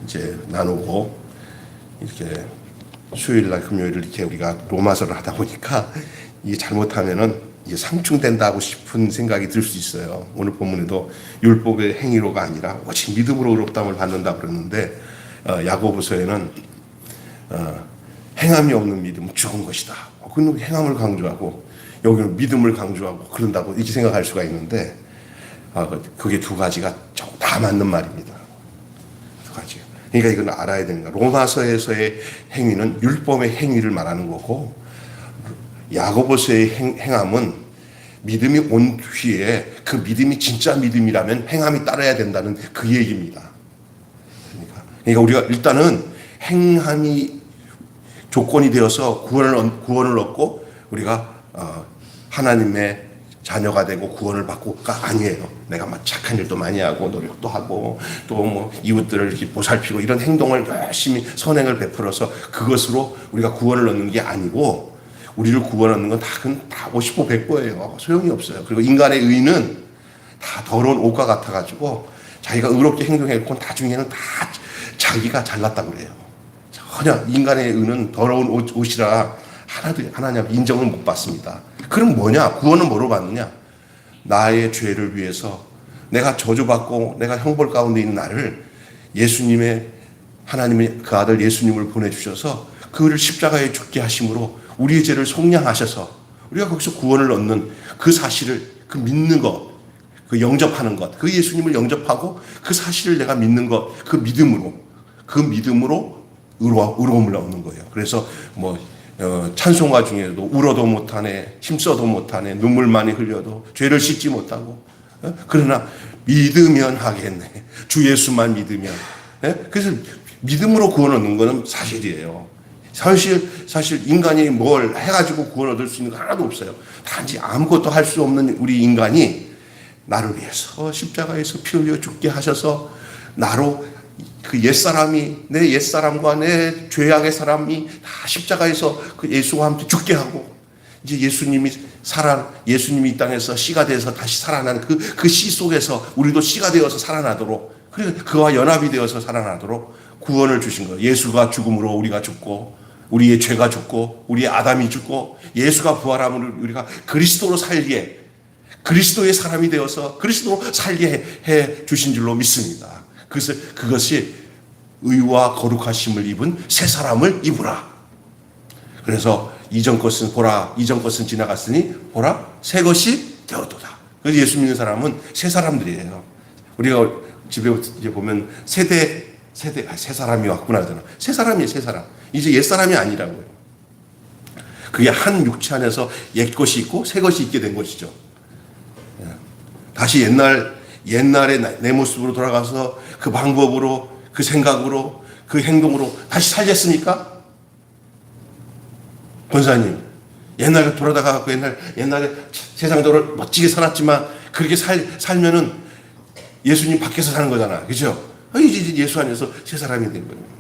이제 나누고 이렇게 수요일날 금요일을 이렇게 우리가 로마서를 하다 보니까 이게 잘못하면은 이게 상충된다고 싶은 생각이 들 수 있어요. 오늘 본문에도 율법의 행위로가 아니라 오직 믿음으로 의롭다함을 받는다 그러는데 야고보서에는 행함이 없는 믿음은 죽은 것이다. 그는 행함을 강조하고 여기는 믿음을 강조하고 그런다고 이렇게 생각할 수가 있는데 그게 두 가지가 다 맞는 말입니다. 두 가지. 그러니까 이건 알아야 되는 거야. 로마서에서의 행위는 율법의 행위를 말하는 거고 야고보서의 행함은 믿음이 온 뒤에 그 믿음이 진짜 믿음이라면 행함이 따라야 된다는 그 얘기입니다. 그러니까 우리가 일단은 행함이 조건이 되어서 구원을 얻고 우리가 하나님의 자녀가 되고 구원을 받고가 아니에요. 내가 막 착한 일도 많이 하고 노력도 하고 또 뭐 이웃들을 이렇게 보살피고 이런 행동을 열심히 선행을 베풀어서 그것으로 우리가 구원을 얻는 게 아니고 우리를 구원 얻는 건 다 50보 100보예요. 소용이 없어요. 그리고 인간의 의는 다 더러운 옷과 같아가지고 자기가 의롭게 행동해놓고 나중에는 다 자기가 잘났다고 그래요. 전혀 인간의 의는 더러운 옷이라 하나님 인정을 못 받습니다. 그럼 뭐냐? 구원은 뭐로 받느냐? 나의 죄를 위해서 내가 저주받고 내가 형벌 가운데 있는 나를 하나님의 그 아들 예수님을 보내주셔서 그를 십자가에 죽게 하심으로 우리의 죄를 속량하셔서 우리가 거기서 구원을 얻는 그 사실을 믿는 것, 그 영접하는 것, 그 예수님을 영접하고 그 사실을 내가 믿는 것, 그 믿음으로 의로움을 얻는 거예요. 그래서 찬송가 중에도 울어도 못하네, 힘써도 못하네, 눈물 많이 흘려도 죄를 씻지 못하고 그러나 믿으면 하겠네. 주 예수만 믿으면. 그래서 믿음으로 구원 얻는 것은 사실이에요. 사실 인간이 뭘 해가지고 구원 얻을 수 있는 거 하나도 없어요. 단지 아무것도 할 수 없는 우리 인간이 나를 위해서 십자가에서 피 흘려 죽게 하셔서 나로 그 내 옛사람과 내 죄악의 사람이 다 십자가에서 그 예수와 함께 죽게 하고 이제 예수님이 이 땅에서 씨가 되어서 다시 살아난 그 씨 속에서 우리도 씨가 되어서 살아나도록 그리고 그와 연합이 되어서 살아나도록 구원을 주신 거예요. 예수가 죽음으로 우리가 죽고 우리의 죄가 죽고 우리의 아담이 죽고 예수가 부활함으로 우리가 그리스도로 살게 그리스도의 사람이 되어서 그리스도로 살게 해 주신 줄로 믿습니다. 그것이 의와 거룩하심을 입은 새 사람을 입으라. 그래서 이전 것은 지나갔으니 보라 새 것이 되었도다. 그래서 예수 믿는 사람은 새 사람들이에요. 우리가 집에 이제 보면 새 사람이 왔구나 하잖아. 새 사람이에요, 새 사람. 이제 옛 사람이 아니라고요. 그게 한 육체 안에서 옛 것이 있고 새 것이 있게 된 것이죠. 다시 옛날의 내 모습으로 돌아가서 그 방법으로, 그 생각으로, 그 행동으로 다시 살겠습니까? 권사님, 옛날에 돌아다가 옛날에 세상적으로 멋지게 살았지만 그렇게 살면은 예수님 밖에서 사는 거잖아. 그죠? 이제 예수 안에서 새 사람이 된 거예요.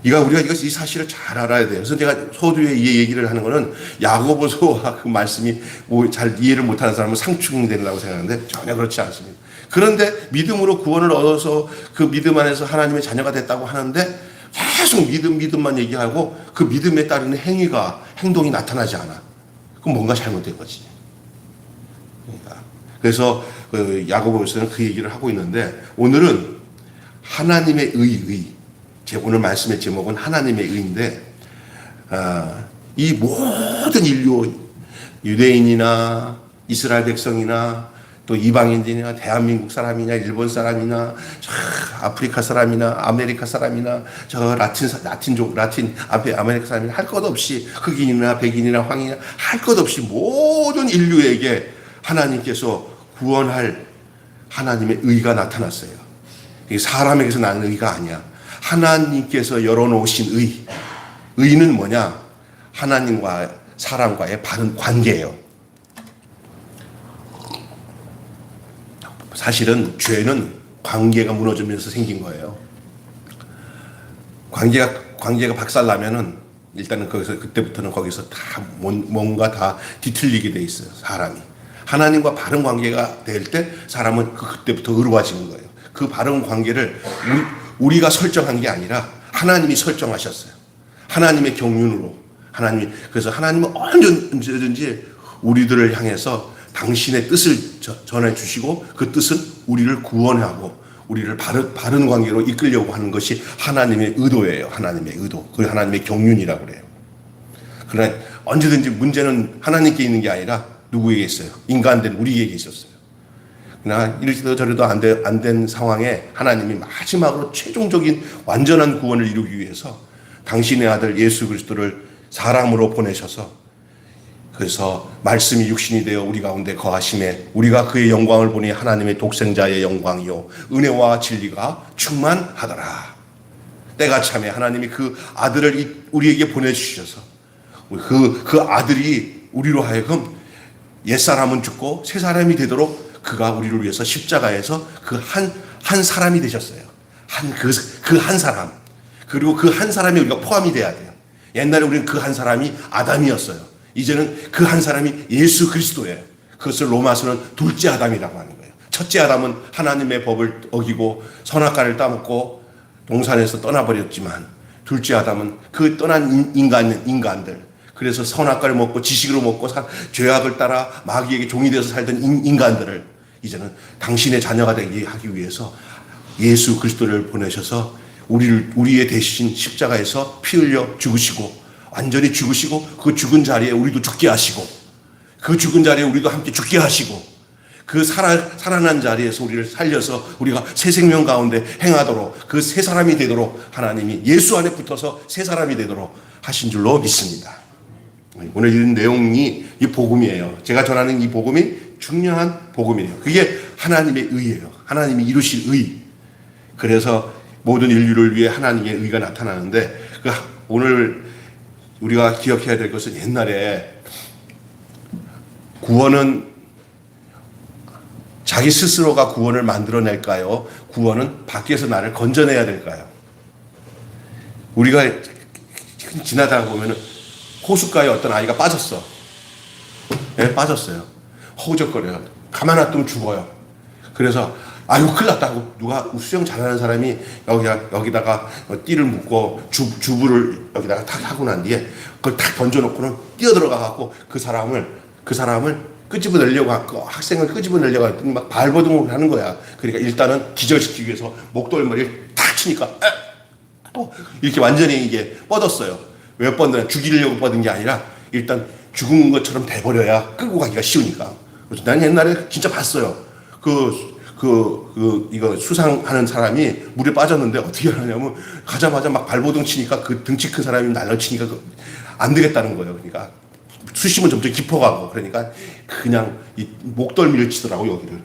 우리가 이 사실을 잘 알아야 돼요. 그래서 제가 서두에 이 얘기를 하는 거는 야고보서와 그 말씀이 잘 이해를 못하는 사람은 상충되려고 생각하는데 전혀 그렇지 않습니다. 그런데 믿음으로 구원을 얻어서 그 믿음 안에서 하나님의 자녀가 됐다고 하는데 계속 믿음만 얘기하고 그 믿음에 따르는 행동이 나타나지 않아. 그럼 뭔가 잘못된 거지. 그래서 야고보서는 그 얘기를 하고 있는데 오늘은 하나님의 오늘 말씀의 제목은 하나님의 의인데 이 모든 인류 유대인이나 이스라엘 백성이나 또 이방인들이나 대한민국 사람이나 일본 사람이나 아프리카 사람이나 아메리카 사람이나 아메리카 사람이나 할 것 없이 흑인이나 백인이나 황인이나 할 것 없이 모든 인류에게 하나님께서 구원할 하나님의 의가 나타났어요. 이게 사람에게서 나는 의가 아니야. 하나님께서 열어놓으신 의는 뭐냐? 하나님과 사람과의 바른 관계예요. 사실은 죄는 관계가 무너지면서 생긴 거예요. 관계가 박살나면은 일단은 그때부터는 거기서 다 뭔가 다 뒤틀리게 돼 있어요. 사람이. 하나님과 바른 관계가 될 때 사람은 그때부터 의로워지는 거예요. 그 바른 관계를 우리가 설정한 게 아니라 하나님이 설정하셨어요. 하나님의 경륜으로. 그래서 하나님은 언제든지 우리들을 향해서 당신의 뜻을 전해주시고 그 뜻은 우리를 구원하고 우리를 바른 관계로 이끌려고 하는 것이 하나님의 의도예요. 하나님의 의도. 그 하나님의 경륜이라고 그래요. 그러나 언제든지 문제는 하나님께 있는 게 아니라 누구에게 있어요? 인간된 우리에게 있었어요. 그러나 이리도 저리도 안 된 상황에 하나님이 마지막으로 최종적인 완전한 구원을 이루기 위해서 당신의 아들 예수 그리스도를 사람으로 보내셔서 그래서 말씀이 육신이 되어 우리 가운데 거하심에 우리가 그의 영광을 보니 하나님의 독생자의 영광이요 은혜와 진리가 충만하더라. 때가 참에 하나님이 그 아들을 우리에게 보내주셔서 그 아들이 우리로 하여금 옛사람은 죽고 새 사람이 되도록 그가 우리를 위해서 십자가에서 그 한 사람이 되셨어요. 그 한 사람. 그리고 그 한 사람이 우리가 포함이 돼야 돼요. 옛날에 우리는 그 한 사람이 아담이었어요. 이제는 그 한 사람이 예수 그리스도예요. 그것을 로마서는 둘째 아담이라고 하는 거예요. 첫째 아담은 하나님의 법을 어기고 선악과를 따먹고 동산에서 떠나버렸지만 둘째 아담은 그 떠난 인간들 그래서 선악과를 먹고 지식으로 먹고 죄악을 따라 마귀에게 종이 되어서 살던 인간들을 이제는 당신의 자녀가 되게 하기 위해서 예수 그리스도를 보내셔서 우리의 대신 십자가에서 피 흘려 죽으시고 완전히 죽으시고 그 죽은 자리에 우리도 죽게 하시고 그 죽은 자리에 우리도 함께 죽게 하시고 그 살아난 자리에서 우리를 살려서 우리가 새 생명 가운데 행하도록 그 새 사람이 되도록 하나님이 예수 안에 붙어서 새 사람이 되도록 하신 줄로 믿습니다. 오늘 이 내용이 이 복음이에요. 제가 전하는 이 복음이 중요한 복음이에요. 그게 하나님의 의예요. 하나님이 이루실 의. 그래서 모든 인류를 위해 하나님의 의가 나타나는데 오늘 우리가 기억해야 될 것은 옛날에 구원은 자기 스스로가 구원을 만들어낼까요? 구원은 밖에서 나를 건져내야 될까요? 우리가 지나다가 보면은 호숫가에 어떤 아이가 빠졌어. 네, 빠졌어요. 허우적거려요. 가만 놔두면 죽어요. 그래서 아유 큰일 났다고 누가 수영 잘하는 사람이 여기다가 띠를 묶고 주부를 여기다가 탁 하고 난 뒤에 그걸 탁 던져놓고는 뛰어들어가 갖고 그 사람을 끄집어내려고 하고 학생을 끄집어내려고 했더니 막 발버둥을 하는 거야. 그러니까 일단은 기절시키기 위해서 목덜머리를 탁 치니까 이렇게 완전히 이게 뻗었어요. 왜 뻗느냐? 죽이려고 뻗은 게 아니라 일단 죽은 것처럼 돼버려야 끌고 가기가 쉬우니까. 그래서 난 옛날에 진짜 봤어요. 이거 수상하는 사람이 물에 빠졌는데 어떻게 하냐면 가자마자 막 발버둥 치니까 그 등치 큰 사람이 날려치니까 안 되겠다는 거예요. 그러니까 수심은 점점 깊어가고 그러니까 그냥 이 목덜미를 치더라고 여기를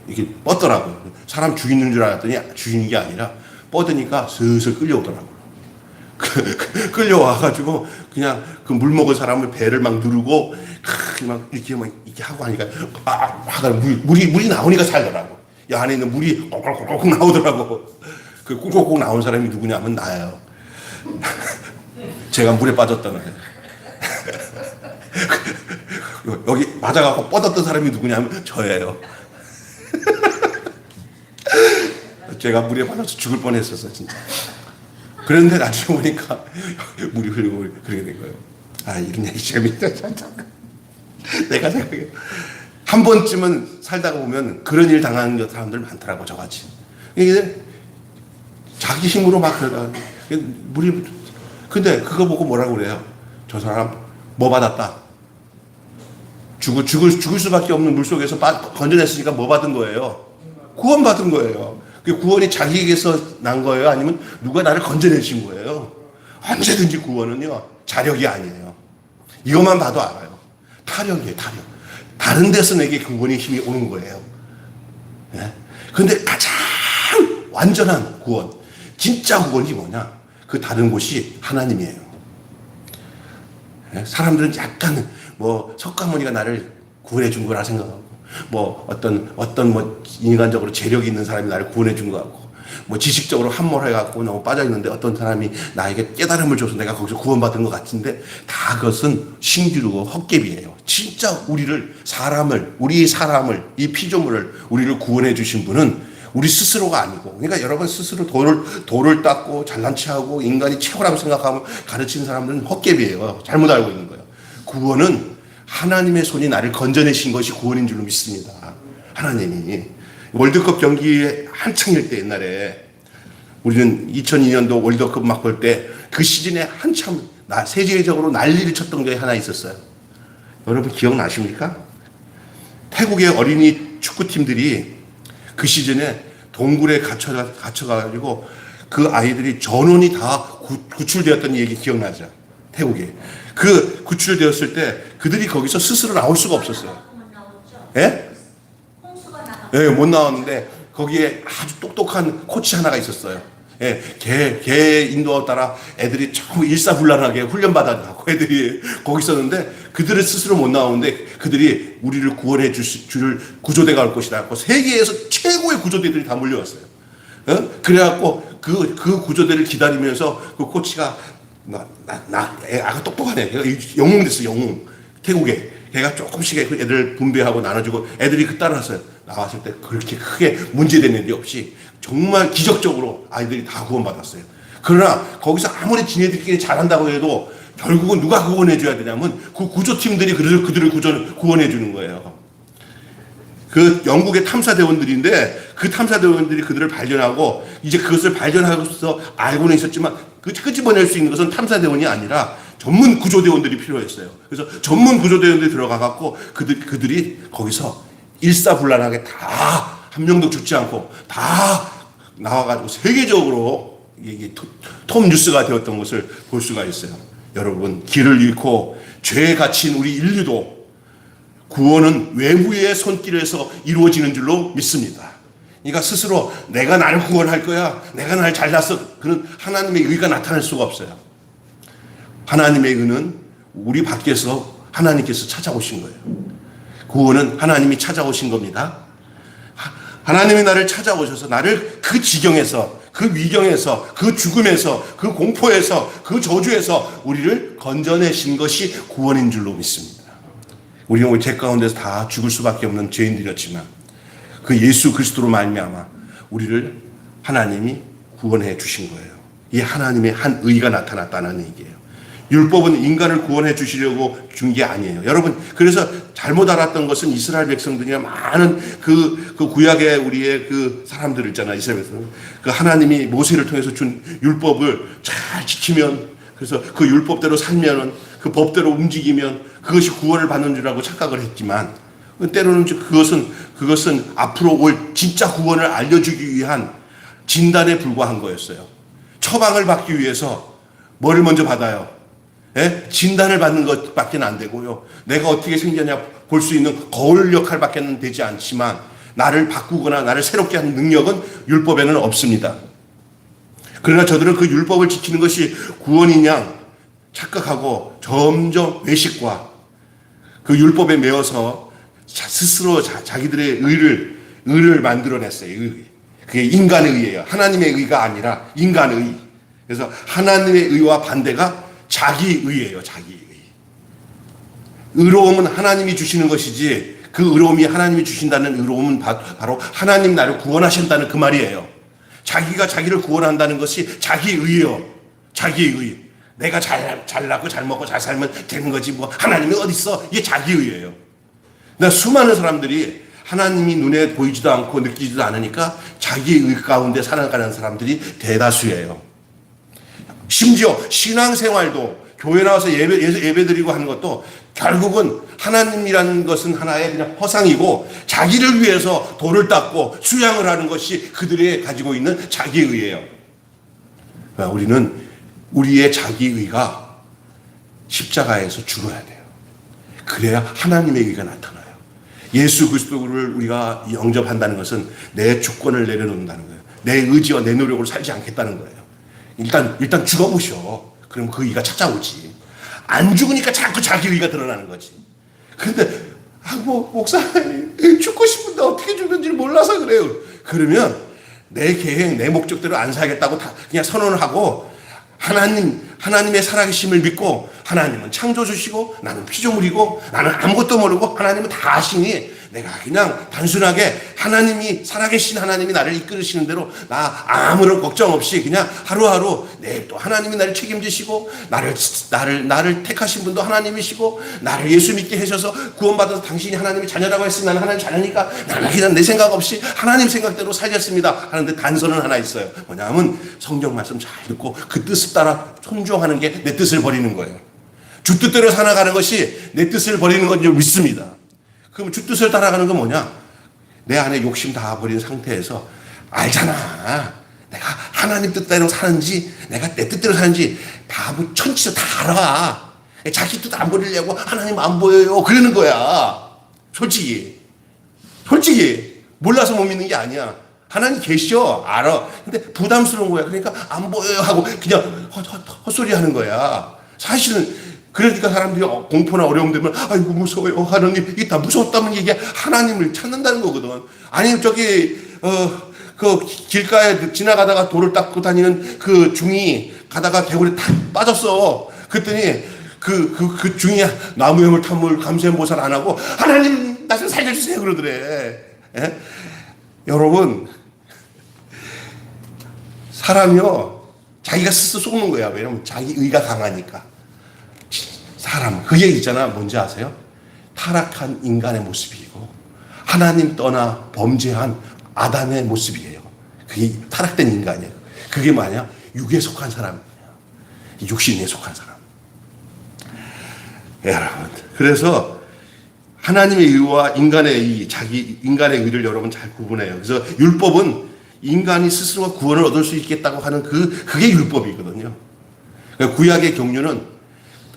이렇게 뻗더라고요. 사람 죽이는 줄 알았더니 죽이는 게 아니라 뻗으니까 슬슬 끌려오더라고요. 끌려와가지고 그냥 그 물 먹은 사람을 배를 막 누르고 막 이렇게 하고 하니까 하다가 물이 나오니까 살더라고. 이 안에 있는 물이 꼴꼴꼴 나오더라고. 그 꿀꺽꿀 나온 사람이 누구냐면 나예요. 제가 물에 빠졌던 애. 여기 맞아갖고 뻗었던 사람이 누구냐면 저예요. 제가 물에 빠져서 죽을 뻔했었어 진짜. 그런데 나중에 보니까 물이 흐르고 그렇게 된 거예요. 이런 얘기 재밌다. 내가 생각해. 한 번쯤은 살다가 보면 그런 일 당하는 사람들 많더라고 저같이. 이게 자기 힘으로 막 그러다 물이 근데 그거 보고 뭐라고 그래요? 저 사람 뭐 받았다. 죽을 수밖에 없는 물 속에서 건져냈으니까 뭐 받은 거예요? 구원 받은 거예요. 그 구원이 자기에게서 난 거예요? 아니면 누가 나를 건져내신 거예요? 언제든지 구원은요 자력이 아니에요. 이것만 봐도 알아요. 타력이에요. 타력. 다른 데서 내게 구원의 힘이 오는 거예요. 그런데 가장 완전한 구원, 진짜 구원이 뭐냐? 그 다른 곳이 하나님이에요. 사람들은 약간 석가모니가 나를 구원해 준 거라 생각하고 어떤 인간적으로 재력이 있는 사람이 나를 구원해 준 것 같고 지식적으로 함몰해갖고 너무 빠져있는데 어떤 사람이 나에게 깨달음을 줘서 내가 거기서 구원받은 것 같은데 다 그것은 신기루고 헛개비예요. 진짜 우리의 사람을 이 피조물을 우리를 구원해 주신 분은 우리 스스로가 아니고. 그러니까 여러분 스스로 돌을 닦고 잘난 체하고 인간이 최고라고 생각하면 가르치는 사람들은 헛개비예요. 잘못 알고 있는 거예요. 구원은 하나님의 손이 나를 건져내신 것이 구원인 줄로 믿습니다. 하나님이. 월드컵 경기에 한창일 때 옛날에 우리는 2002년도 월드컵 막 볼 때 그 시즌에 한참 세계적으로 난리를 쳤던 게 하나 있었어요. 여러분 기억나십니까? 태국의 어린이 축구팀들이 그 시즌에 동굴에 갇혀가지고 그 아이들이 전원이 다 구출되었던 얘기 기억나죠? 태국에. 그 구출되었을 때 그들이 거기서 스스로 나올 수가 없었어요. 예? 예, 못 나왔는데 거기에 아주 똑똑한 코치 하나가 있었어요. 예, 걔 인도에 따라 애들이 전부 일사불란하게 훈련받아가고 애들이 거기 있었는데 그들을 스스로 못 나오는데 그들이 우리를 구원해 줄 구조대가 올 것이다 하고 세계에서 최고의 구조대들이 다 몰려왔어요. 그래갖고 그 구조대를 기다리면서 그 코치가 아가 똑똑하네. 영웅 됐어, 영웅. 태국에. 걔가 조금씩 애들 분배하고 나눠주고 애들이 따라왔어요. 나왔을 때 그렇게 크게 문제되는 일이 없이 정말 기적적으로 아이들이 다 구원받았어요. 그러나 거기서 아무리 지네들끼리 잘한다고 해도 결국은 누가 구원해줘야 되냐면 그 구조팀들이 그들을 구원해주는 거예요. 그 영국의 탐사대원들인데 그 탐사대원들이 그들을 발견하고 이제 그것을 발견하고서 알고는 있었지만 끄집어낼 수 있는 것은 탐사대원이 아니라 전문 구조대원들이 필요했어요. 그래서 전문 구조대원들이 들어가갖고 그들이 거기서 일사불란하게 다 한 명도 죽지 않고 다 나와가지고 세계적으로 이게 톱 뉴스가 되었던 것을 볼 수가 있어요. 여러분 길을 잃고 죄에 갇힌 우리 인류도 구원은 외부의 손길에서 이루어지는 줄로 믿습니다. 그러니까 스스로 내가 나를 구원할 거야, 내가 날 잘났어, 그런 하나님의 의가 나타날 수가 없어요. 하나님의 의는 우리 밖에서 하나님께서 찾아오신 거예요. 구원은 하나님이 찾아오신 겁니다. 하나님이 나를 찾아오셔서 나를 그 지경에서, 그 위경에서, 그 죽음에서, 그 공포에서, 그 저주에서 우리를 건져내신 것이 구원인 줄로 믿습니다. 우리는 죄 가운데서 다 죽을 수밖에 없는 죄인들이었지만 그 예수 그리스도로 말미암아 우리를 하나님이 구원해 주신 거예요. 이 하나님의 한 의가 나타났다는 얘기예요. 율법은 인간을 구원해 주시려고 준 게 아니에요. 여러분, 그래서 잘못 알았던 것은 이스라엘 백성들이나 많은 그 구약의 우리의 그 사람들 있잖아요. 이스라엘 백성들. 그 하나님이 모세를 통해서 준 율법을 잘 지키면, 그래서 그 율법대로 살면은, 그 법대로 움직이면 그것이 구원을 받는 줄 알고 착각을 했지만, 때로는 그것은 앞으로 올 진짜 구원을 알려주기 위한 진단에 불과한 거였어요. 처방을 받기 위해서 뭐를 먼저 받아요? 예? 진단을 받는 것밖에 안 되고요. 내가 어떻게 생겼냐 볼 수 있는 거울 역할밖에 되지 않지만 나를 바꾸거나 나를 새롭게 하는 능력은 율법에는 없습니다. 그러나 저들은 그 율법을 지키는 것이 구원이냐 착각하고 점점 외식과 그 율법에 매어서 스스로 자기들의 의를 만들어냈어요. 그게 인간의 의예요. 하나님의 의가 아니라 인간의 의. 그래서 하나님의 의와 반대가 자기 의예요. 자기 의. 의로움은 하나님이 주시는 것이지 그 의로움이 하나님이 주신다는 의로움은 바로 하나님 나를 구원하신다는 그 말이에요. 자기가 자기를 구원한다는 것이 자기 의예요. 자기 의. 내가 잘나고 잘 먹고 잘 살면 되는 거지 뭐 하나님이 어디 있어? 이게 자기 의예요. 수많은 사람들이 하나님이 눈에 보이지도 않고 느끼지도 않으니까 자기 의 가운데 살아가는 사람들이 대다수예요. 심지어 신앙생활도 교회 나와서 예배 드리고 하는 것도 결국은 하나님이라는 것은 하나의 그냥 허상이고 자기를 위해서 돌을 닦고 수양을 하는 것이 그들이 가지고 있는 자기의예요. 우리는 우리의 자기의가 십자가에서 죽어야 돼요. 그래야 하나님의 의가 나타나요. 예수 그리스도를 우리가 영접한다는 것은 내 주권을 내려놓는다는 거예요. 내 의지와 내 노력으로 살지 않겠다는 거예요. 일단 죽어보셔. 그럼 그 의가 찾아오지. 안 죽으니까 자꾸 자기 의가 드러나는 거지. 근데 목사님 죽고 싶은데 어떻게 죽는지 몰라서 그래요. 그러면 내 계획, 내 목적대로 안 살겠다고 다 그냥 선언을 하고 하나님의 살아계심을 믿고 하나님은 창조주시고 나는 피조물이고 나는 아무것도 모르고 하나님은 다 아시니 내가 그냥 단순하게 하나님이, 살아계신 하나님이 나를 이끌으시는 대로 나 아무런 걱정 없이 그냥 하루하루 또 하나님이 나를 책임지시고 나를 택하신 분도 하나님이시고 나를 예수 믿게 하셔서 구원받아서 당신이 하나님의 자녀라고 했으니 나는 하나님 자녀니까 나는 그냥 내 생각 없이 하나님 생각대로 살겠습니다 하는데 단서는 하나 있어요. 뭐냐면 성경 말씀 잘 듣고 그 뜻을 따라 순종하는 게 내 뜻을 버리는 거예요. 주 뜻대로 살아가는 것이 내 뜻을 버리는 건 줄 믿습니다. 그럼 주 뜻을 따라가는 건 뭐냐? 내 안에 욕심 다 버린 상태에서 알잖아. 내가 하나님 뜻대로 사는지 내가 내 뜻대로 사는지 다 천치로 다 알아. 자기 뜻 안 버리려고 하나님 안 보여요 그러는 거야. 솔직히 몰라서 못 믿는 게 아니야. 하나님 계셔 알아. 근데 부담스러운 거야. 그러니까 안 보여요 하고 그냥 헛소리 하는 거야. 사실은 그러니까 사람들이 공포나 어려움 되면 아이고 무서워요 하나님. 이게 다 무서웠다면 이게 하나님을 찾는다는 거거든. 아니 저기 그 길가에 지나가다가 돌을 닦고 다니는 그 중이 가다가 개구리 탁 빠졌어. 그랬더니 그 중이 나무 해물 탐물 감세보살 안 하고 하나님 나 좀 살려주세요 그러더래. 예? 여러분 사람이요 자기가 스스로 속는 거야. 왜냐면 자기 의가 강하니까. 사람 그 얘기 있잖아. 뭔지 아세요? 타락한 인간의 모습이고 하나님 떠나 범죄한 아담의 모습이에요. 그게 타락된 인간이에요. 그게 뭐냐? 육에 속한 사람이에요. 육신에 속한 사람. 여러분 그래서 하나님의 의와 인간의 의, 자기 인간의 의를 여러분 잘 구분해요. 그래서 율법은 인간이 스스로 구원을 얻을 수 있겠다고 하는 그게 율법이거든요. 구약의 경륜은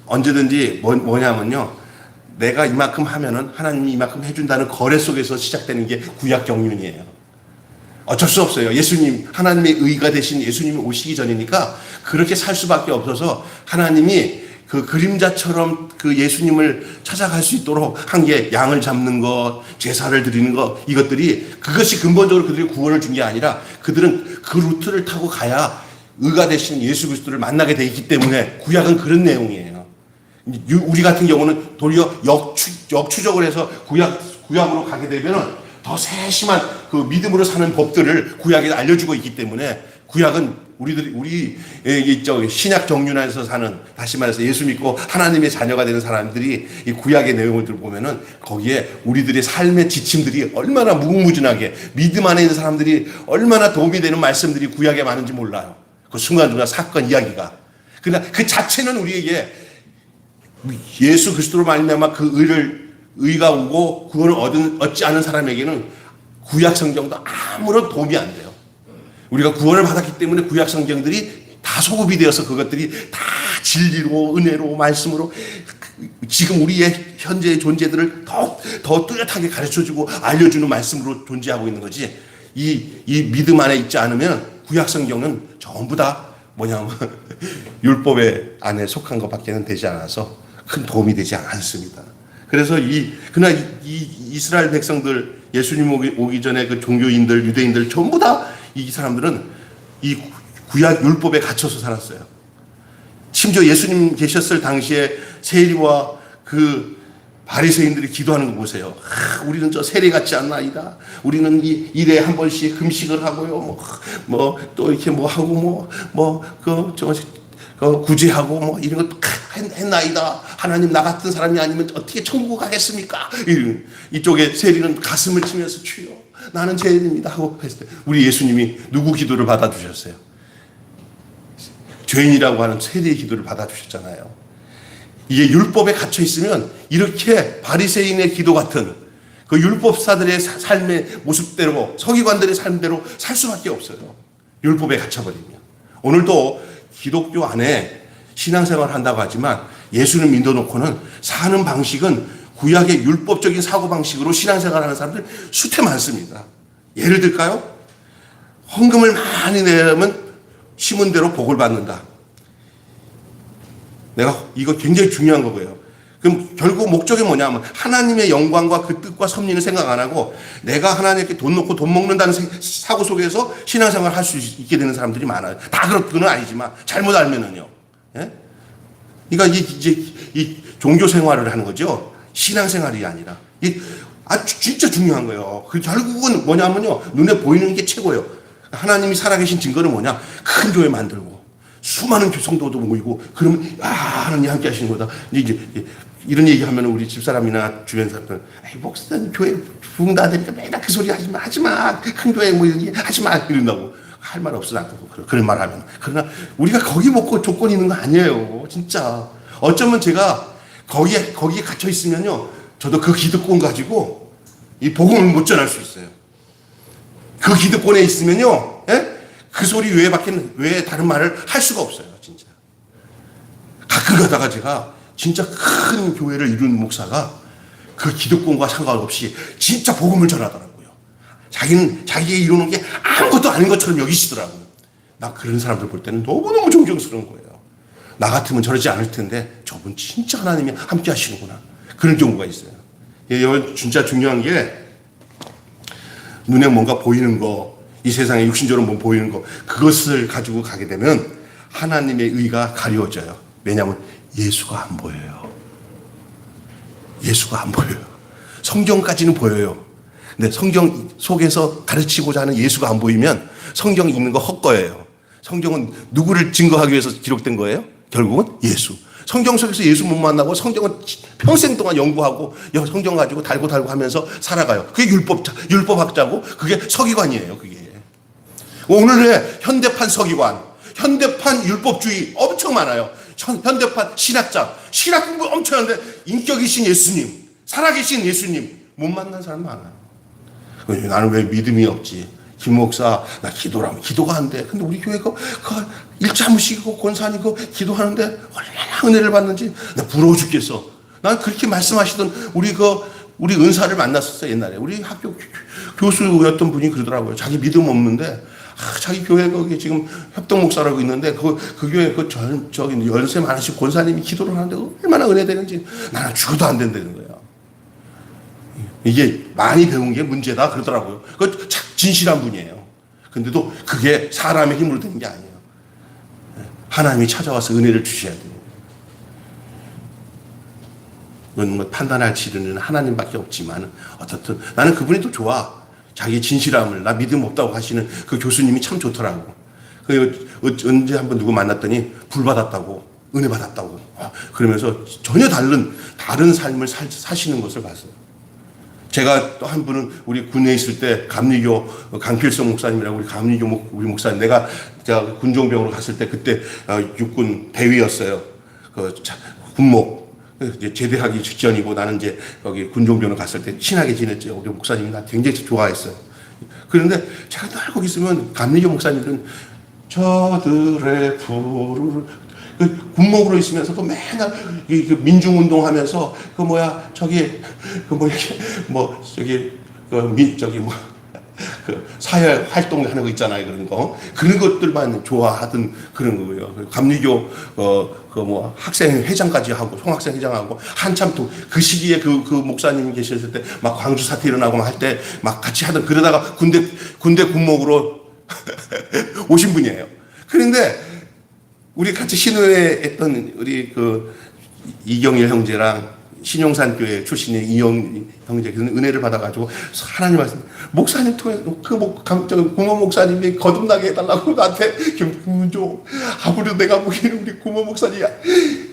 언제든지 뭐냐면요. 내가 이만큼 하면은 하나님이 이만큼 해준다는 거래 속에서 시작되는 게 구약 경륜이에요. 어쩔 수 없어요. 예수님, 하나님의 의가 되신 예수님이 오시기 전이니까 그렇게 살 수밖에 없어서 하나님이 그 그림자처럼 그 예수님을 찾아갈 수 있도록 한 게 양을 잡는 것, 제사를 드리는 것, 이것들이 그것이 근본적으로 그들이 구원을 준 게 아니라 그들은 그 루트를 타고 가야 의가 되신 예수 그리스도를 만나게 돼 있기 때문에 구약은 그런 내용이에요. 우리 같은 경우는 도리어 역추적을 해서 구약으로 가게 되면은 더 세심한 그 믿음으로 사는 법들을 구약에 알려주고 있기 때문에 구약은 우리 신약 정륜안에서 사는, 다시 말해서 예수 믿고 하나님의 자녀가 되는 사람들이 이 구약의 내용을 보면은 거기에 우리들의 삶의 지침들이 얼마나 무궁무진하게 믿음 안에 있는 사람들이 얼마나 도움이 되는 말씀들이 구약에 많은지 몰라요. 그 순간순간 사건 이야기가. 그러나 그 자체는 우리에게 예수 그리스도로 말미암아 그 의가 오고 구원을 얻지 않은 사람에게는 구약 성경도 아무런 도움이 안 돼요. 우리가 구원을 받았기 때문에 구약 성경들이 다 소급이 되어서 그것들이 다 진리로 은혜로 말씀으로 지금 우리의 현재의 존재들을 더 뚜렷하게 가르쳐주고 알려주는 말씀으로 존재하고 있는 거지. 이 믿음 안에 있지 않으면 구약 성경은 전부 다 뭐냐면 율법의 안에 속한 것밖에는 되지 않아서 큰 도움이 되지 않습니다. 그래서 그러나 이스라엘 백성들, 예수님 오기 전에 그 종교인들, 유대인들 전부 다 이 사람들은 이 구약 율법에 갇혀서 살았어요. 심지어 예수님 계셨을 당시에 세리와 그 바리새인들이 기도하는 거 보세요. 우리는 저 세리 같지 않나이다. 우리는 일에 한 번씩 금식을 하고요. 또 이렇게 하고 구제하고 이런 거 했나이다. 하나님 나 같은 사람이 아니면 어떻게 천국 가겠습니까? 이쪽에 세리는 가슴을 치면서 주여 나는 죄인입니다 하고 했을 때 우리 예수님이 누구 기도를 받아주셨어요? 죄인이라고 하는 세리의 기도를 받아주셨잖아요. 이게 율법에 갇혀 있으면 이렇게 바리새인의 기도 같은 그 율법사들의 삶의 모습대로, 서기관들의 삶대로 살 수밖에 없어요. 율법에 갇혀버리면. 오늘도 기독교 안에 신앙생활을 한다고 하지만 예수님 믿어놓고는 사는 방식은 구약의 율법적인 사고방식으로 신앙생활하는 사람들 수태 많습니다. 예를 들까요? 헌금을 많이 내면 심은 대로 복을 받는다. 내가 이거 굉장히 중요한 거고요. 그럼 결국 목적이 뭐냐면 하나님의 영광과 그 뜻과 섭리는 생각 안 하고 내가 하나님께 돈 놓고 돈 먹는다는 사고 속에서 신앙생활을 할 수 있게 되는 사람들이 많아요. 다 그건 아니지만 잘못 알면은요. 예? 그러니까 이제 이 종교 생활을 하는 거죠. 신앙생활이 아니라 진짜 중요한 거예요. 그 결국은 뭐냐면요, 눈에 보이는 게 최고예요. 하나님이 살아계신 증거는 뭐냐? 큰 교회 만들고 수많은 성도도 모이고 그러면 하나님 함께 하시는 거다. 이제 이런 얘기하면 우리 집사람이나 주변 사람들, 목사님 교회 부흥 다 되니까 맨날 그 소리 하지 마. 큰 교회 뭐 이런 하지 마 이런다고. 할 말 없어 나도 그런 말 하면. 그러나 우리가 거기 먹고 조건이 있는 거 아니에요. 진짜. 어쩌면 제가 거기에 갇혀 있으면요, 저도 그 기득권 가지고 이 복음을 못 전할 수 있어요. 그 기득권에 있으면요, 그 소리 외에 다른 말을 할 수가 없어요. 진짜. 가끔 가다가 제가 진짜 큰 교회를 이룬 목사가 그 기득권과 상관없이 진짜 복음을 전하더라고요. 자기는 자기가 이루는 게 아무것도 아닌 것처럼 여기시더라고요. 나 그런 사람들 볼 때는 너무너무 존경스러운 거예요. 나 같으면 저러지 않을 텐데 저분 진짜 하나님이 함께 하시는구나. 그런 경우가 있어요. 진짜 중요한 게 눈에 뭔가 보이는 거, 이 세상에 육신적으로 뭐 보이는 거, 그것을 가지고 가게 되면 하나님의 의가 가려워져요. 왜냐하면 예수가 안 보여요. 예수가 안 보여요. 성경까지는 보여요. 근데 성경 속에서 가르치고자 하는 예수가 안 보이면 성경 읽는 거 헛거예요. 성경은 누구를 증거하기 위해서 기록된 거예요? 결국은 예수. 성경 속에서 예수 못 만나고 성경은 평생 동안 연구하고 성경 가지고 달고 하면서 살아가요. 그게 율법학자고 그게 서기관이에요. 그게. 오늘의 현대판 서기관, 현대판 율법주의 엄청 많아요. 현대판 신학 공부 엄청 하는데 인격이신 예수님, 살아계신 예수님 못 만난 사람 많아요. 나는 왜 믿음이 없지? 김 목사, 나 기도가 안 돼. 근데 우리 교회가 일자무식이고 권사니고 기도하는데 얼마나 은혜를 받는지 나 부러워 죽겠어. 난 그렇게 말씀하시던 우리 은사를 만났었어요. 옛날에 우리 학교 교수였던 분이 그러더라고요. 자기 믿음 없는데 자기 교회 거기 지금 협동 목사라고 있는데 그 교회 저기 연세 많으신 권사님이 기도를 하는데 얼마나 은혜되는지 나는 죽어도 안 된다는 거야. 이게 많이 배운 게 문제다 그러더라고요. 그 진실한 분이에요. 근데도 그게 사람의 힘으로 되는 게 아니에요. 하나님이 찾아와서 은혜를 주셔야 돼요. 그건 판단할 지르는 하나님밖에 없지만 어떻든 나는 그분이 또 좋아. 자기의 진실함을, 나 믿음 없다고 하시는 그 교수님이 참 좋더라고. 언제 한번 누구 만났더니 불 받았다고, 은혜 받았다고 그러면서 전혀 다른 삶을 사시는 것을 봤어요. 제가 또 한 분은 우리 군에 있을 때 감리교 강필성 목사님이라고 우리 목사님, 내가 군종병으로 갔을 때 그때 육군 대위였어요. 군목 이제 제대하기 직전이고 나는 이제 거기 군종병으로 갔을 때 친하게 지냈죠. 우리 목사님이 나 굉장히 좋아했어요. 그런데 제가 늘 거기 있으면 감리교 목사님들은 저들의 부를 군목으로 있으면서도 맨날 민중운동 하면서 사회 활동하는 거 있잖아요. 그런 것들만 좋아하던 그런 거예요. 감리교 학생 회장까지 하고 총학생 회장하고 한참 또 그 시기에 그 목사님이 계셨을 때 막 광주 사태 일어나고 할 때 막 같이 하던, 그러다가 군대 군목으로 오신 분이에요. 그런데 우리 같이 신우에 했던 우리 이경일 형제랑 신용산 교회 출신의 이영 형제, 그런 은혜를 받아가지고 하나님 말씀, 목사님 통해 구모 목사님이 거듭나게 해달라고 나한테 김문조, 아무래도 내가 보기에는 우리 구모 목사님이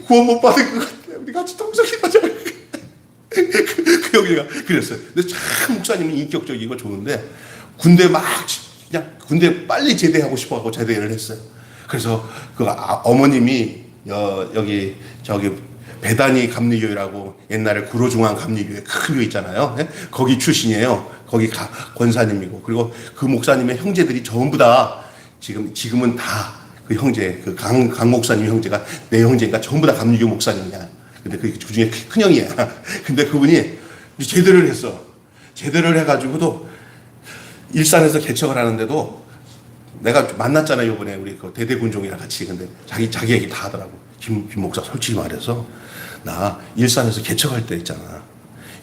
구원 못 받은 것 같아. 우리 같이 동성이하자. 그 형제가 그랬어요. 근데 참 목사님은 인격적이고 좋은데 군대 빨리 제대하고 싶어하고 제대를 했어요. 그래서 어머님이 여기 배단위 감리교회라고 옛날에 구로중앙 감리교회 큰 교회 있잖아요. 거기 출신이에요. 거기 권사님이고, 그리고 그 목사님의 형제들이 전부 다 지금은 다 그 형제, 강 목사님 형제가 내 형제니까 전부 다 감리교 목사님이야. 근데 그 중에 큰 형이야. 근데 그분이 제대를 했어. 제대를 해가지고도 일산에서 개척을 하는데도 내가 만났잖아요, 이번에 우리 대대군종이랑 같이. 근데 자기 얘기 다 하더라고. 김 목사 솔직히 말해서 나 일산에서 개척할 때 있잖아.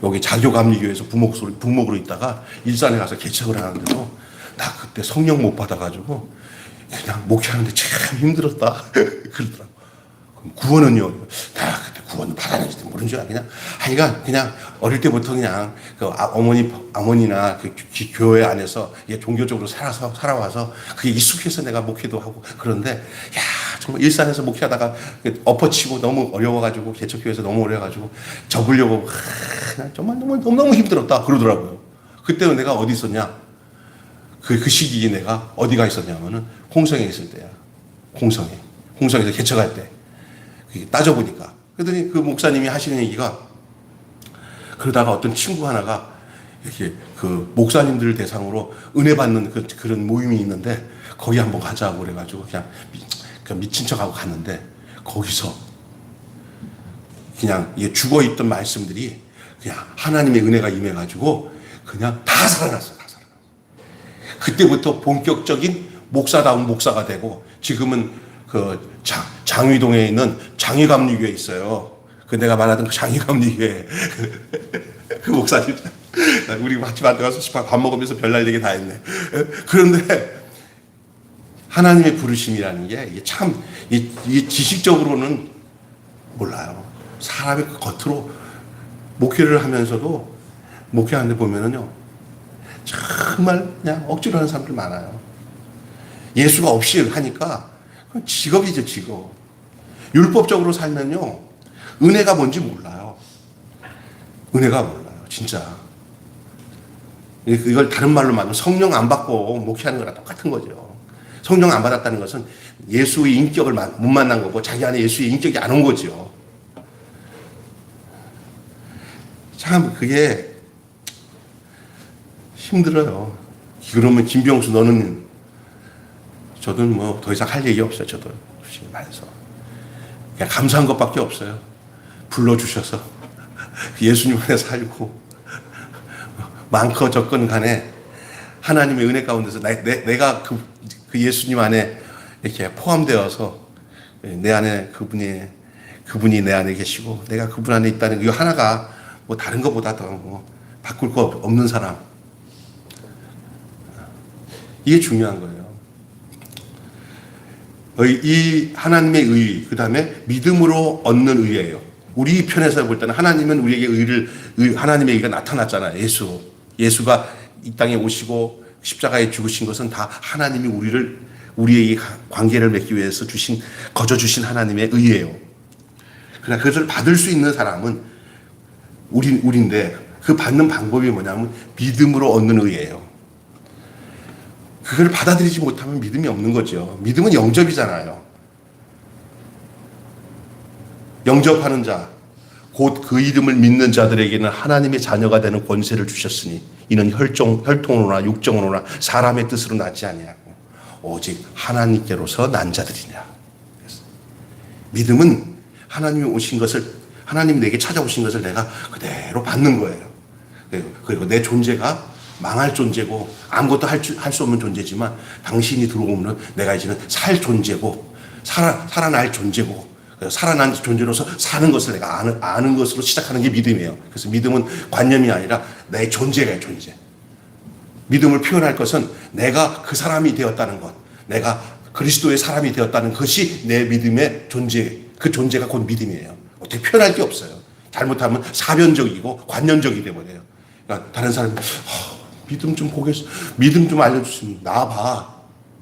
여기 자교감리교회에서 부목으로 있다가 일산에 가서 개척을 하는데도 나 그때 성령 못 받아가지고 그냥 목회하는데 참 힘들었다. 그러더라고. 구원은요? 나 그때 구원을 받았는지도 모르는 줄 알아. 그냥 어릴 때부터 그냥 그 어머니나 그 교회 안에서 종교적으로 살아와서 그게 익숙해서 내가 목회도 하고 그런데, 야, 정말 일산에서 목회하다가 엎어치고 너무 어려워가지고, 개척교회에서 너무 어려워가지고, 접으려고, 정말 너무 힘들었다. 그러더라고요. 그때는 내가 어디 있었냐? 그 시기에 내가 어디가 있었냐면은, 홍성에 있을 때야. 홍성에서 개척할 때. 따져보니까. 그랬더니 그 목사님이 하시는 얘기가, 그러다가 어떤 친구 하나가 이렇게 그 목사님들 대상으로 은혜 받는 그런 모임이 있는데, 거기 한번 가자고 그래가지고 그냥 미친 척하고 갔는데, 거기서 그냥 죽어있던 말씀들이 그냥 하나님의 은혜가 임해가지고 그냥 다 살아났어. 그때부터 본격적인 목사다운 목사가 되고, 지금은 그 장위동에 있는 장위감리교회 있어요. 그 내가 말하던 그 장위감리교회 그 목사님, 우리 같이 가서 밥 먹으면서 별날 얘기 다 했네. 그런데 하나님의 부르심이라는 게 이게 참 이 지식적으로는 몰라요. 사람이 겉으로 목회를 하면서도 목회하는데 보면은요, 정말 그냥 억지로 하는 사람들 많아요. 예수가 없이 하니까 직업이죠, 직업. 율법적으로 살면요, 은혜가 뭔지 몰라요. 은혜가 몰라요, 진짜. 이걸 다른 말로 말하면 성령 안 받고 목회하는 거랑 똑같은 거죠. 성령 안 받았다는 것은 예수의 인격을 못 만난 거고, 자기 안에 예수의 인격이 안 온 거죠. 참 그게 힘들어요. 그러면 김병수 너는, 저도 뭐 더 이상 할 얘기 없어요. 저도 솔직히 말해서 그냥 감사한 것밖에 없어요. 불러주셔서 예수님 안에 살고, 많고 적건 간에 하나님의 은혜 가운데서 내가 그 예수님 안에 이렇게 포함되어서, 내 안에 그분이 내 안에 계시고 내가 그분 안에 있다는 이 하나가 뭐 다른 것보다 더 뭐 바꿀 거 없는 사람, 이게 중요한 거예요. 이 하나님의 의, 그 다음에 믿음으로 얻는 의예요. 우리 편에서 볼 때는 하나님은 우리에게 하나님의 의가 나타났잖아요. 예수가 이 땅에 오시고 십자가에 죽으신 것은 다 하나님이 우리에게 관계를 맺기 위해서 거저 주신 하나님의 의예요. 그러나 그것을 받을 수 있는 사람은 우리인데, 그 받는 방법이 뭐냐면 믿음으로 얻는 의예요. 그걸 받아들이지 못하면 믿음이 없는 거죠. 믿음은 영접이잖아요. 영접하는 자, 곧 그 이름을 믿는 자들에게는 하나님의 자녀가 되는 권세를 주셨으니 이는 혈통으로나 육정으로나 사람의 뜻으로 나지 아니하고 오직 하나님께로서 난 자들이냐. 믿음은 하나님이 오신 것을, 하나님이 내게 찾아오신 것을 내가 그대로 받는 거예요. 그리고 내 존재가 망할 존재고 아무것도 할 수 없는 존재지만, 당신이 들어오면 내가 이제는 살 존재고 살아날 존재고, 살아난 존재로서 사는 것을 내가 아는 것으로 시작하는 게 믿음이에요. 그래서 믿음은 관념이 아니라 내 존재가 존재. 믿음을 표현할 것은 내가 그 사람이 되었다는 것, 내가 그리스도의 사람이 되었다는 것이 내 믿음의 존재, 그 존재가 곧 믿음이에요. 어떻게 표현할 게 없어요. 잘못하면 사변적이고 관념적이 되어버려요. 그러니까 다른 사람이 믿음 좀 보겠어, 믿음 좀 알려주시면 나와봐,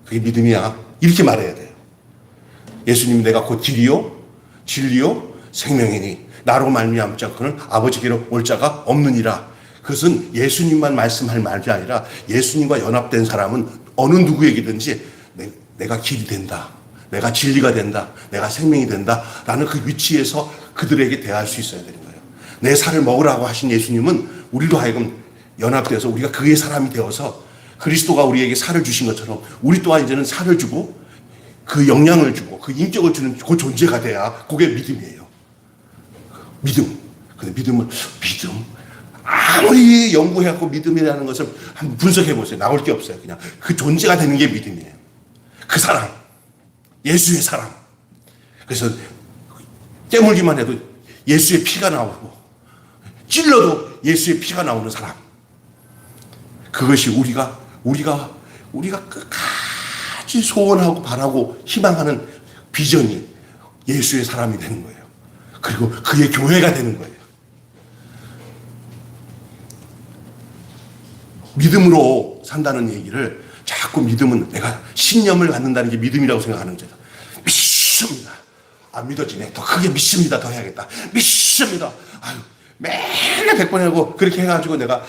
그게 믿음이야, 이렇게 말해야 돼요. 예수님이 내가 곧 길이요 진리요 생명이니 나로 말미암지 않고는 아버지께로 올 자가 없느니라. 그것은 예수님만 말씀할 말이 아니라 예수님과 연합된 사람은 어느 누구에게든지 내가 길이 된다, 내가 진리가 된다, 내가 생명이 된다 라는 그 위치에서 그들에게 대할 수 있어야 되는 거예요. 내 살을 먹으라고 하신 예수님은 우리로 하여금 연합돼서 우리가 그의 사람이 되어서, 그리스도가 우리에게 살을 주신 것처럼 우리 또한 이제는 살을 주고 그 영향을 주고 그 인격을 주는 그 존재가 돼야 그게 믿음이에요. 믿음. 근데 믿음 아무리 연구해갖고 믿음이라는 것을 한번 분석해 보세요. 나올 게 없어요. 그냥 그 존재가 되는 게 믿음이에요. 그 사람, 예수의 사람. 그래서 깨물기만 해도 예수의 피가 나오고, 찔러도 예수의 피가 나오는 사람. 그것이 우리가 끝까지 소원하고 바라고 희망하는 비전이, 예수의 사람이 되는 거예요. 그리고 그의 교회가 되는 거예요. 믿음으로 산다는 얘기를 자꾸 믿음은 내가 신념을 갖는다는 게 믿음이라고 생각하는 거죠. 믿습니다. 안 믿어지네. 더 크게 믿습니다. 더 해야겠다. 믿습니다. 아유, 매일 100번 하고 그렇게 해가지고 내가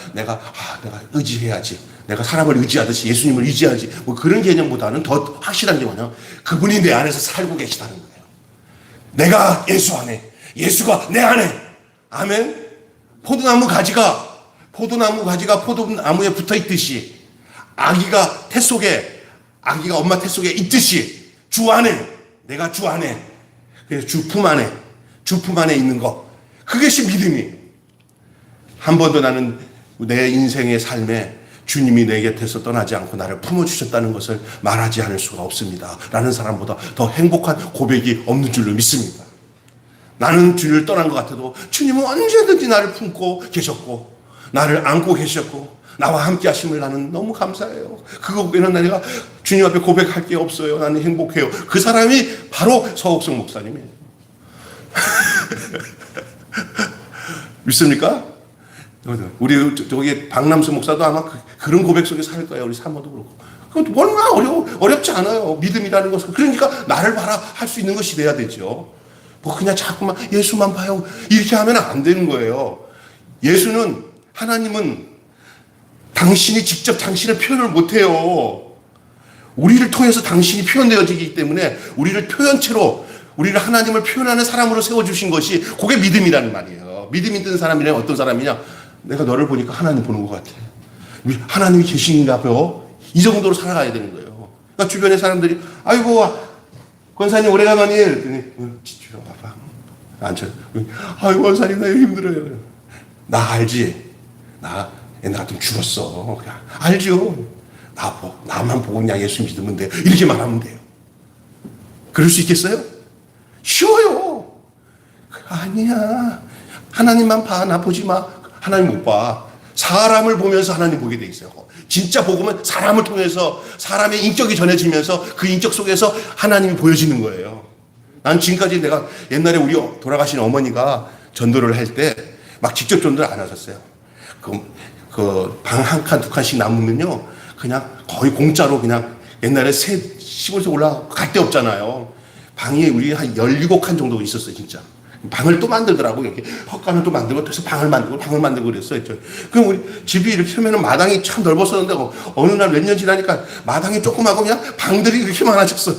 의지해야지. 내가 사람을 의지하듯이 예수님을 의지하지. 뭐 그런 개념보다는 더 확실한 게 뭐냐. 그분이 내 안에서 살고 계시다는 거예요. 내가 예수 안에, 예수가 내 안에. 아멘. 포도나무 가지가 포도나무에 붙어 있듯이 아기가 엄마 태 속에 있듯이 주 안에, 내가 주 안에, 그래서 주품 안에 있는 거. 그것이 믿음이. 한 번도 나는 내 인생의 삶에 주님이 내 곁에서 떠나지 않고 나를 품어주셨다는 것을 말하지 않을 수가 없습니다. 라는 사람보다 더 행복한 고백이 없는 줄로 믿습니다. 나는 주님을 떠난 것 같아도 주님은 언제든지 나를 품고 계셨고 나를 안고 계셨고 나와 함께 하심을 나는 너무 감사해요. 그거 외에는 내가 주님 앞에 고백할 게 없어요. 나는 행복해요. 그 사람이 바로 서옥성 목사님이에요. 믿습니까? 우리 저기 박남수 목사도 아마 그런 고백 속에 살 거예요. 우리 사모도 그렇고. 그건 얼마나 어렵지 않아요. 믿음이라는 것은. 그러니까 나를 봐라 할 수 있는 것이 돼야 되죠. 뭐 그냥 자꾸만 예수만 봐요. 이렇게 하면 안 되는 거예요. 하나님은 당신이 직접 당신을 표현을 못해요. 우리를 통해서 당신이 표현되어지기 때문에 우리를 하나님을 표현하는 사람으로 세워주신 것이 그게 믿음이라는 말이에요. 믿음 있는 사람이란 어떤 사람이냐? 내가 너를 보니까 하나님 보는 것 같아. 하나님이 계신가 봐. 이 정도로 살아가야 되는 거예요. 그러니까 주변의 사람들이 아이고 권사님 오래간만이에요. 그랬더니 집에 와봐. 앉혀. 아이고 권사님 나 힘들어요. 나 알지? 나 옛날 같으면 죽었어. 그냥 알죠? 나만 보고 그냥 예수 믿으면 돼. 이렇게 말하면 돼요. 그럴 수 있겠어요? 쉬워요. 아니야. 하나님만 봐. 나 보지 마. 하나님 못 봐. 사람을 보면서 하나님 보게 돼 있어요. 진짜 복음은 사람을 통해서 사람의 인격이 전해지면서 그 인격 속에서 하나님이 보여지는 거예요. 난 지금까지 내가 옛날에 우리 돌아가신 어머니가 전도를 할 때 막 직접 전도를 안 하셨어요. 그 방 한 칸, 두 칸씩 남으면요. 그냥 거의 공짜로 그냥 옛날에 시골에서 올라갈 데 없잖아요. 방이 우리 한 17칸 정도 있었어요, 진짜. 방을 또 만들더라고. 이렇게 헛간을 또 만들고, 그래서 방을 만들고 그랬어요. 그럼 우리 집이 이렇게 하면은 마당이 참 넓었었는데, 어느 날 몇 년 지나니까 마당이 조그마하고 그냥 방들이 이렇게 많아졌어.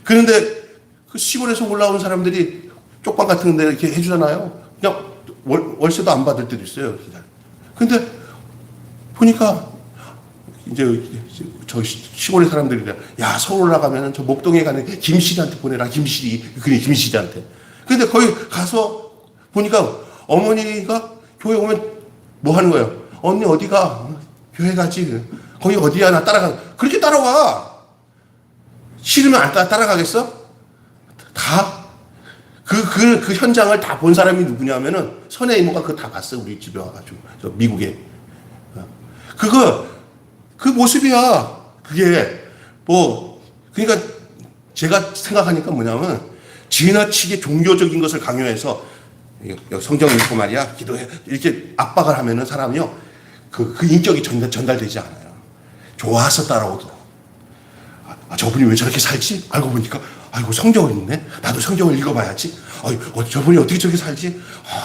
그런데 그 시골에서 올라오는 사람들이 쪽방 같은 데 이렇게 해주잖아요. 그냥 월세도 안 받을 때도 있어요. 근데 보니까 이제 저 시골의 사람들이 야 서울 올라가면 저 목동에 가는 김씨한테 보내라. 김씨한테. 근데 거기 가서 보니까 어머니가 교회 오면 뭐 하는 거예요? 언니 어디가? 교회 가지. 거기 어디야? 나 따라가. 그렇게 따라와. 싫으면 안 따라가겠어? 다 그 현장을 다 본 사람이 누구냐면은 선의 이모가 그거 다 봤어. 우리 집에 와가지고 저 미국에. 그 모습이야. 그게 그러니까 제가 생각하니까 뭐냐면 지나치게 종교적인 것을 강요해서 성경 읽고 말이야 기도해 이렇게 압박을 하면은 사람이요 그 인격이 전달되지 않아요. 좋아서 따라오고 저분이 왜 저렇게 살지? 알고 보니까 아이고 성경을 읽네. 나도 성경을 읽어봐야지. 저분이 어떻게 저렇게 살지?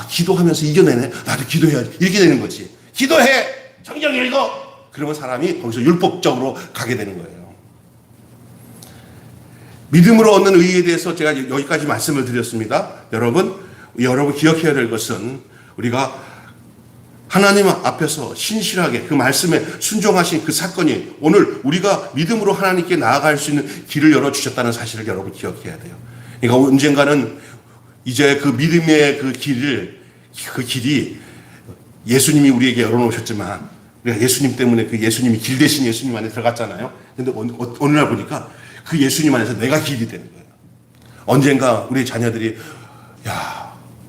기도하면서 이겨내네. 나도 기도해야지. 이렇게 되는 거지. 기도해. 성경 읽어. 그러면 사람이 거기서 율법적으로 가게 되는 거예요. 믿음으로 얻는 의에 대해서 제가 여기까지 말씀을 드렸습니다. 여러분 기억해야 될 것은 우리가 하나님 앞에서 신실하게 그 말씀에 순종하신 그 사건이 오늘 우리가 믿음으로 하나님께 나아갈 수 있는 길을 열어주셨다는 사실을 여러분 기억해야 돼요. 그러니까 언젠가는 이제 그 믿음의 그 길이 예수님이 우리에게 열어놓으셨지만 우리가 예수님 때문에 그 예수님이 길 대신 예수님 안에 들어갔잖아요. 근데 어느 날 보니까 그 예수님 안에서 내가 길이 되는 거예요. 언젠가 우리 자녀들이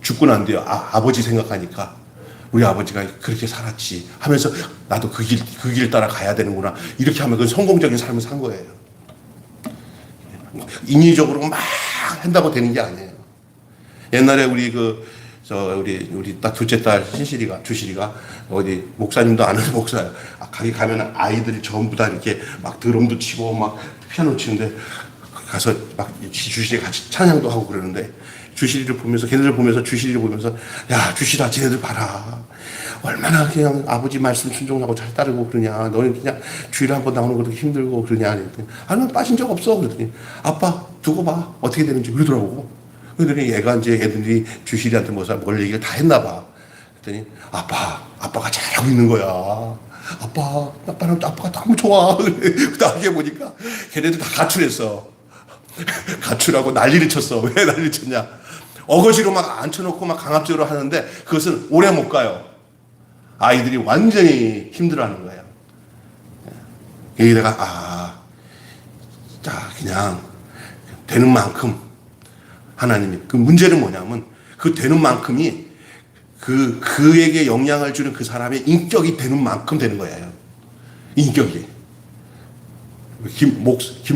죽고 난 뒤에 아버지 생각하니까 우리 아버지가 그렇게 살았지 하면서 나도 그 길 따라 가야 되는구나. 이렇게 하면 그 성공적인 삶을 산 거예요. 인위적으로 막 한다고 되는 게 아니에요. 옛날에 우리 딱 둘째 딸 주실이가 어디 목사님도 아는 목사예요. 거기 가면 아이들이 전부 다 이렇게 막 드럼도 치고 막 피아노 치는데 가서 막 주실이 같이 찬양도 하고 그러는데 주실이를 보면서 걔네들 보면서 주실이를 보면서 야 주실아 쟤네들 봐라 얼마나 그냥 아버지 말씀 순종하고 잘 따르고 그러냐 너는 그냥 주일에 한 번 나오는 것도 힘들고 그러냐 그랬더니 난 빠진 적 없어 그랬더니 아빠 두고 봐 어떻게 되는지 그러더라고. 그랬더니 얘가 이제 애들이 주실이한테 뭘 얘기를 다 했나 봐. 그랬더니 아빠가 잘하고 있는 거야. 아빠가 너무 좋아. 나중에 보니까 걔네들 다 가출했어. 가출하고 난리를 쳤어. 왜 난리를 쳤냐? 어거지로 막 앉혀놓고 막 강압적으로 하는데 그것은 오래 못 가요. 아이들이 완전히 힘들어하는 거예요. 여기다가 자 그냥 되는 만큼 하나님이 그 문제는 뭐냐면 그 되는 만큼이 그에게 영향을 주는 그 사람의 인격이 되는 만큼 되는 거예요. 인격이. 김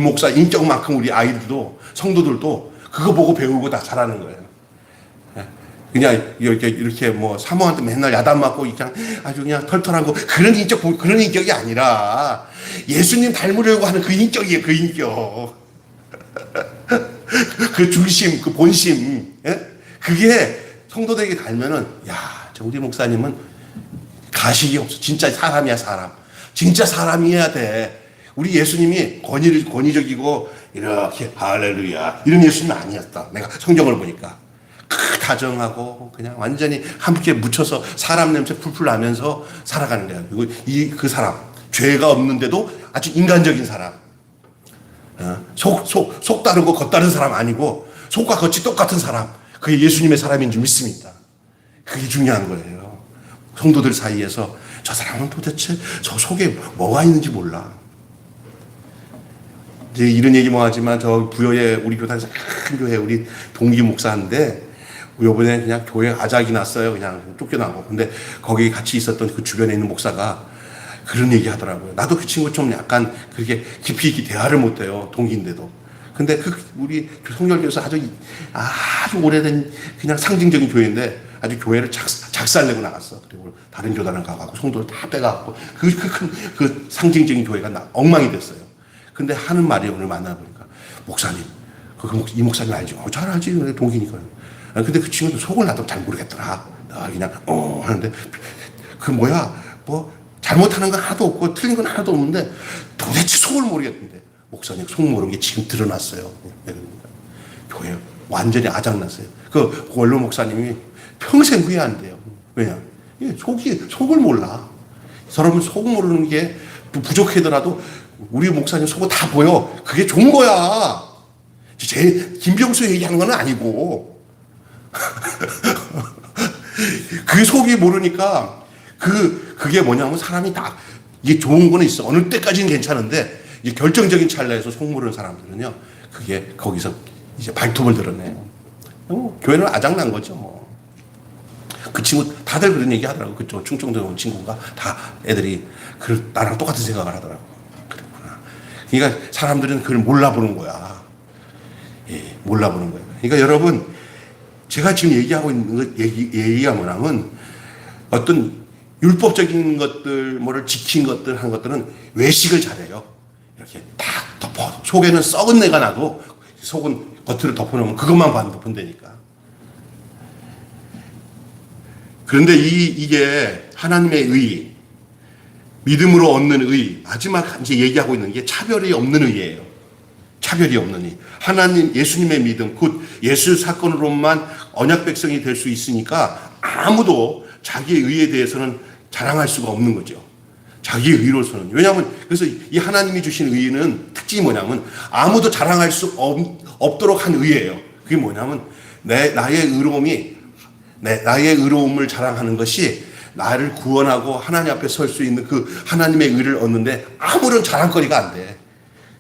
목사 인격만큼 우리 아이들도 성도들도 그거 보고 배우고 다 잘하는 거예요. 그냥 이렇게 뭐 사모한테 맨날 야단 맞고 그냥 아주 그냥 털털하고 그런 인격이 아니라 예수님 닮으려고 하는 그 인격이에요. 그 인격. 그 중심, 그 본심, 그게 성도들에게 닮으면은, 저 우리 목사님은 가식이 없어. 진짜 사람이야, 사람. 진짜 사람이어야 돼. 우리 예수님이 권위적이고, 이렇게, 할렐루야. 이런 예수님이 아니었다. 내가 성경을 보니까. 다정하고, 그냥 완전히 함께 묻혀서 사람 냄새 풀풀 나면서 살아가는 거야. 그리고 그 사람, 죄가 없는데도 아주 인간적인 사람. 속 다르고 겉 다른 사람 아니고 속과 겉이 똑같은 사람 그게 예수님의 사람인 줄 믿습니다. 그게 중요한 거예요. 성도들 사이에서 저 사람은 도대체 저 속에 뭐가 있는지 몰라. 이제 이런 얘기 뭐 하지만 저 부여에 우리 교단에서 큰 교회 우리 동기 목사인데 요번에 그냥 교회 아작이 났어요. 그냥 쫓겨나고. 근데 거기 같이 있었던 그 주변에 있는 목사가 그런 얘기 하더라고요. 나도 그 친구 좀 약간 그렇게 깊이 있게 대화를 못 해요. 동기인데도. 근데 우리 성결교에서 아주 오래된 그냥 상징적인 교회인데 아주 교회를 작살내고 나갔어. 그리고 다른 교단을 가고 성도를 다 빼가고 그 상징적인 교회가 엉망이 됐어요. 근데 하는 말이 오늘 만나보니까 목사님, 이 목사님 알죠? 잘 알지. 동기니까. 근데 그 친구도 속을 나도 잘 모르겠더라. 그냥 하는데 잘못하는 건 하나도 없고 틀린 건 하나도 없는데 도대체 속을 모르겠는데 목사님 속 모르는 게 지금 드러났어요. 교회 완전히 아작났어요. 그 원로 목사님이 평생 후회 안 돼요. 왜냐? 속을 몰라. 사람은 속 모르는 게 부족하더라도 우리 목사님 속은 다 보여. 그게 좋은 거야. 김병수 얘기하는 건 아니고 그 속이 모르니까 그게 뭐냐면 사람이 이게 좋은 거는 있어. 어느 때까지는 괜찮은데 이게 결정적인 찰나에서 속 모르는 사람들은요. 그게 거기서 이제 발톱을 드러내요. 교회는 아작난 거죠. 뭐. 그 친구 다들 그런 얘기 하더라고. 그쪽 충청도에 온 친구가 다 애들이 나랑 똑같은 생각을 하더라고. 그랬구나. 그러니까 사람들은 그걸 몰라보는 거야. 몰라보는 거예요. 그러니까 여러분 제가 지금 얘기하고 있는 얘기가 뭐냐면 어떤 율법적인 것들, 뭐를 지킨 것들, 한 것들은 외식을 잘해요. 이렇게 딱 속에는 썩은 내가 나도 속은 겉으로 덮어놓으면 그것만 본다니까. 그런데 이게 하나님의 의, 믿음으로 얻는 의, 마지막 이제 얘기하고 있는 게 차별이 없는 의예요. 차별이 없는 의. 하나님, 예수님의 믿음, 곧 예수 사건으로만 언약 백성이 될 수 있으니까 아무도 자기의 의에 대해서는 자랑할 수가 없는 거죠. 자기의 의로서는. 왜냐하면 그래서 이 하나님이 주신 의는 특징이 뭐냐면 아무도 자랑할 수 없도록 한 의예요. 그게 뭐냐면 나의 의로움을 자랑하는 것이 나를 구원하고 하나님 앞에 설 수 있는 그 하나님의 의를 얻는데 아무런 자랑거리가 안 돼.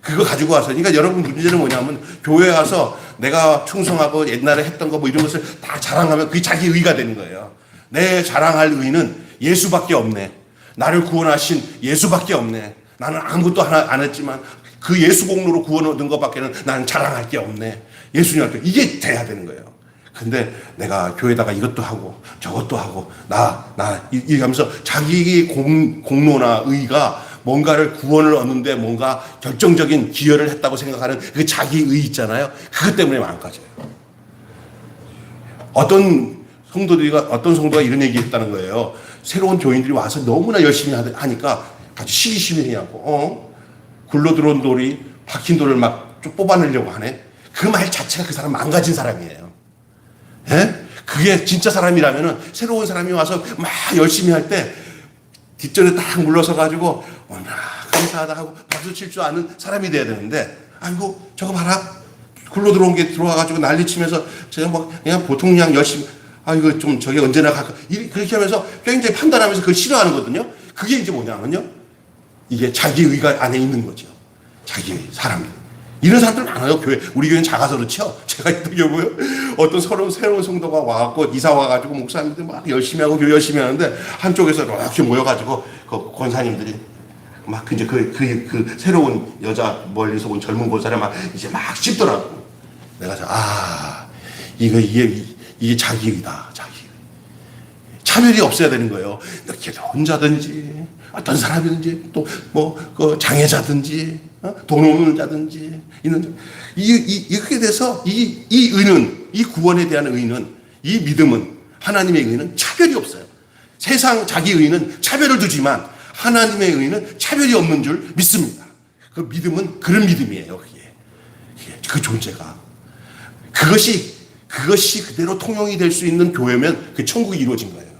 그거 가지고 와서. 그러니까 여러분 문제는 뭐냐면 교회에 와서 내가 충성하고 옛날에 했던 거 뭐 이런 것을 다 자랑하면 그게 자기 의가 되는 거예요. 내 자랑할 의는 예수밖에 없네. 나를 구원하신 예수밖에 없네. 나는 아무것도 안 했지만 그 예수 공로로 구원 얻은 것밖에는 나는 자랑할 게 없네. 예수님 앞에 이게 돼야 되는 거예요. 근데 내가 교회다가 이것도 하고 저것도 하고 이렇게 하면서 자기 공로나 의가 뭔가를 구원을 얻는데 뭔가 결정적인 기여를 했다고 생각하는 그 자기 의 있잖아요. 그것 때문에 망가져요. 어떤 성도가 이런 얘기 했다는 거예요. 새로운 교인들이 와서 너무나 열심히 하니까 아주 시기심이냐고, 굴러 들어온 돌이 박힌 돌을 막 좀 뽑아내려고 하네. 그 말 자체가 그 사람 망가진 사람이에요. 예? 그게 진짜 사람이라면은 새로운 사람이 와서 막 열심히 할 때 뒷전에 딱 물러서 가지고 감사하다 하고 박수 칠 줄 아는 사람이 돼야 되는데, 아이고 저거 봐라, 굴러 들어온 게 들어와 가지고 난리치면서 제가 막 그냥 보통 그냥 열심히, 이거 좀 저게 언제나 갈까, 그렇게 하면서 굉장히 판단하면서 그걸 싫어하거든요. 그게 이제 뭐냐면요, 이게 자기의가 안에 있는 거죠. 자기의 사람이. 이런 사람들 많아요. 우리 교회는 작아서 그렇죠. 제가 있던 경우에 어떤 새로운 성도가 와갖고 이사 와가지고 목사님들 막 열심히 하고 교회 열심히 하는데, 한쪽에서 이렇게 모여가지고 그 권사님들이 막 이제 그 새로운 여자 멀리서 온 젊은 권사를 막 이제 막 씹더라고. 내가 이게 자기의다. 자기의. 차별이 없어야 되는 거예요. 이렇게 혼자든지 어떤 사람이든지 또 그 장애자든지 돈 없는 자든지 이렇게 돼서 이 의는, 이 구원에 대한 의는, 이 믿음은, 하나님의 의는 차별이 없어요. 세상 자기 의는 차별을 두지만 하나님의 의는 차별이 없는 줄 믿습니다. 그 믿음은 그런 믿음이에요. 그 존재가 그것이 그대로 통용이 될 수 있는 교회면 그 천국이 이루어진 거예요.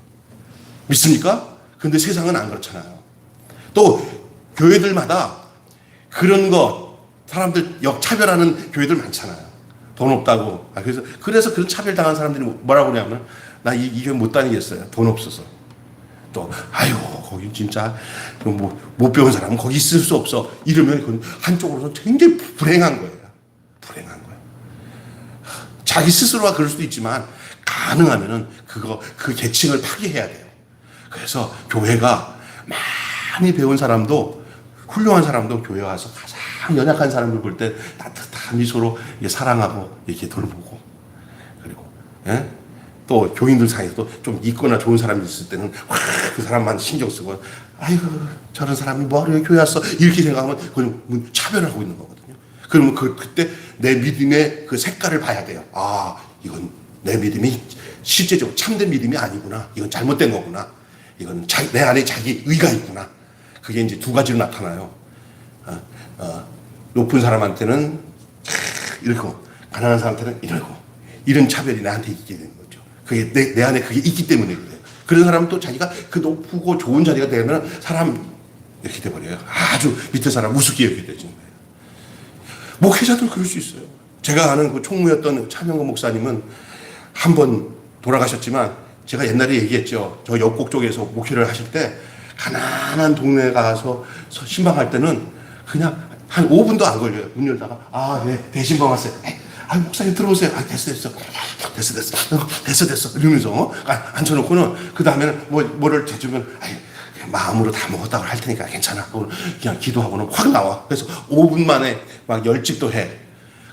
믿습니까? 근데 세상은 안 그렇잖아요. 또 교회들마다 그런 사람들 역차별하는 교회들 많잖아요. 돈 없다고. 그래서 그런 차별당한 사람들이 뭐라고 그러냐면, 나 이 교회 못 다니겠어요. 돈 없어서. 또 아이고 거기 진짜 못 배운 사람은 거기 있을 수 없어. 이러면 그건 한쪽으로서 굉장히 불행한 거예요. 자기 스스로가 그럴 수도 있지만 가능하면은 그 계층을 파괴해야 돼요. 그래서 교회가 많이 배운 사람도, 훌륭한 사람도 교회 와서 가장 연약한 사람을 볼 때 따뜻한 미소로 사랑하고 이렇게 돌보고, 그리고 또 교인들 사이에서도 좀 있거나 좋은 사람이 있을 때는 그 사람만 신경 쓰고, 아이고 저런 사람이 뭐하러 교회 왔어, 이렇게 생각하면 그건 차별하고 있는 거거든요. 그러면 그때 내 믿음의 그 색깔을 봐야 돼요. 이건 내 믿음이 실제적으로 참된 믿음이 아니구나. 이건 잘못된 거구나. 이건 내 안에 자기 의가 있구나. 그게 이제 두 가지로 나타나요. 높은 사람한테는 이렇고, 가난한 사람한테는 이러고, 이런 차별이 나한테 있게 되는 거죠. 그게 내 안에 그게 있기 때문에 그래요. 그런 사람은 또 자기가 그 높고 좋은 자리가 되면 사람 이렇게 돼버려요. 아주 밑에 사람 우습게 이렇게 되는 거예요. 목회자도 그럴 수 있어요. 제가 아는 그 총무였던 차명근 목사님은 한 번 돌아가셨지만, 제가 옛날에 얘기했죠. 저 역곡 쪽에서 목회를 하실 때 가난한 동네에 가서 신방할 때는 그냥 한 5분도 안 걸려요. 문 열다가 네, 대신방 왔어요. 목사님 들어오세요. 됐어 이러면서 앉혀놓고는, 그 다음에는 뭐를 대주면 마음으로 다 먹었다고 할 테니까 괜찮아. 그냥 기도하고는 확 나와. 그래서 5분 만에 막 10집도 해.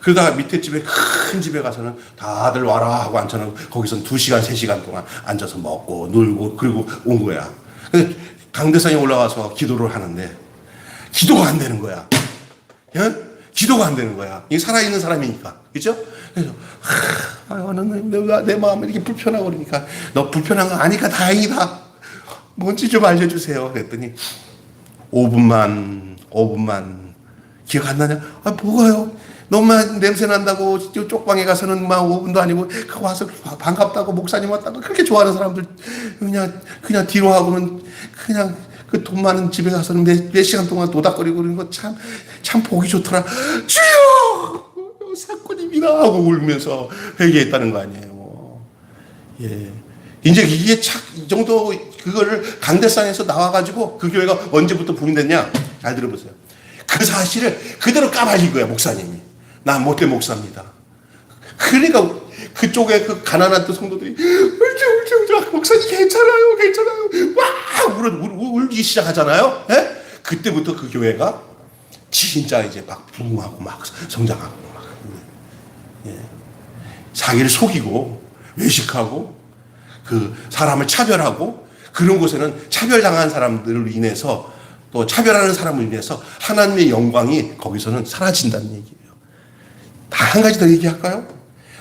그러다가 밑에 집에, 큰 집에 가서는 다들 와라 하고 앉혀놓고 거기서 2시간, 3시간 동안 앉아서 먹고 놀고 그리고 온 거야. 근데 강대상에 올라가서 기도를 하는데 기도가 안 되는 거야. 기도가 안 되는 거야. 이게 살아있는 사람이니까. 그죠? 그래서 내 마음이 이렇게 불편하고 그러니까, 너 불편한 거 아니까 다행이다. 뭔지 좀 알려주세요. 그랬더니 5분만 기억 안 나냐? 뭐가요? 너무나 냄새 난다고 쪽방에 가서는 막 5분도 아니고 와서 반갑다고, 목사님 왔다고 그렇게 좋아하는 사람들 그냥 뒤로 하고는 그냥 그 돈 많은 집에 가서는 몇 시간 동안 도닥거리고 그러는 거 참 보기 좋더라. 주여 사건입니다 하고 울면서 회개했다는 거 아니에요. 이제 이게 이 정도 그거를 강대상에서 나와가지고 그 교회가 언제부터 부흥됐냐? 잘 들어보세요. 그 사실을 그대로 까발린 거야, 목사님이. 난 못된 목사입니다. 그러니까 그쪽에 그 가난한 성도들이 목사님 괜찮아요 와 울기 시작하잖아요. 그때부터 그 교회가 진짜 이제 막 부흥하고 막 성장하고 막. 자기를 속이고 외식하고 그 사람을 차별하고 그런 곳에는 차별당한 사람들을 인해서 또 차별하는 사람을 인해서 하나님의 영광이 거기서는 사라진다는 얘기예요. 다 한 가지 더 얘기할까요?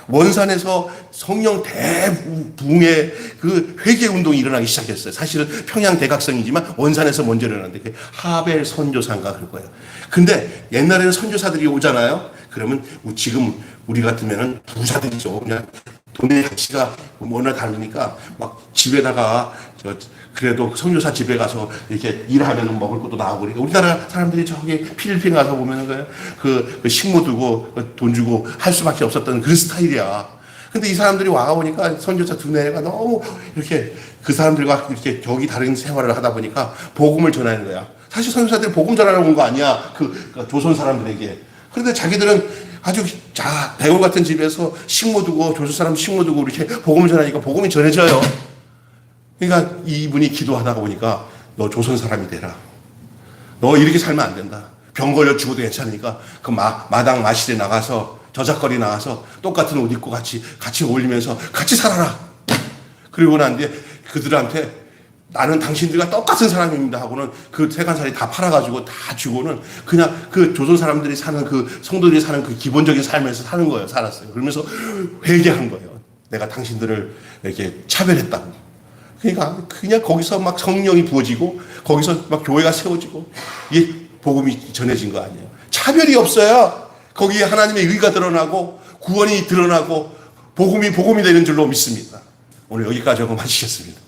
원산에서 성령 대부흥의 그 회개 운동이 일어나기 시작했어요. 사실은 평양 대각성이지만 원산에서 먼저 일어났는데 그 하벨 선교사인가 그럴 거예요. 근데 옛날에는 선교사들이 오잖아요. 그러면 지금 우리 같으면은 부자들이죠. 그냥 돈의 가치가 워낙 다르니까 막 집에다가 그래도 선교사 집에 가서 이렇게 일하면 먹을 것도 나오고 그러니까 우리나라 사람들이 저기 필리핀 가서 보면은 그 식모 두고 돈 주고 할 수밖에 없었던 그런 스타일이야. 근데 이 사람들이 와 보니까 선교사 두뇌가 너무 이렇게 그 사람들과 이렇게 격이 다른 생활을 하다 보니까 복음을 전하는 거야. 사실 선교사들이 복음 전하러 온 거 아니야. 그 조선 사람들에게. 그런데 자기들은 아주 대골 같은 집에서 식모 두고 조선 사람 식모 두고 이렇게 복음을 전하니까 복음이 전해져요. 그러니까 이분이 기도하다가 보니까 너 조선 사람이 되라. 너 이렇게 살면 안 된다. 병 걸려 죽어도 괜찮으니까 그 마당 마실에 나가서 저작거리 나가서 똑같은 옷 입고 같이 어울리면서 같이 살아라. 그리고 난 뒤에 그들한테 나는 당신들과 똑같은 사람입니다 하고는 그 세간살이 다 팔아가지고 다 주고는 그냥 그 조선 사람들이 사는 그 성도들이 사는 그 기본적인 삶에서 사는 거예요. 살았어요. 그러면서 회개한 거예요. 내가 당신들을 이렇게 차별했다고. 그러니까 그냥 거기서 막 성령이 부어지고 거기서 막 교회가 세워지고 이게 복음이 전해진 거 아니에요. 차별이 없어요. 거기에 하나님의 의가 드러나고 구원이 드러나고 복음이 되는 줄로 믿습니다. 오늘 여기까지 하고 마치겠습니다.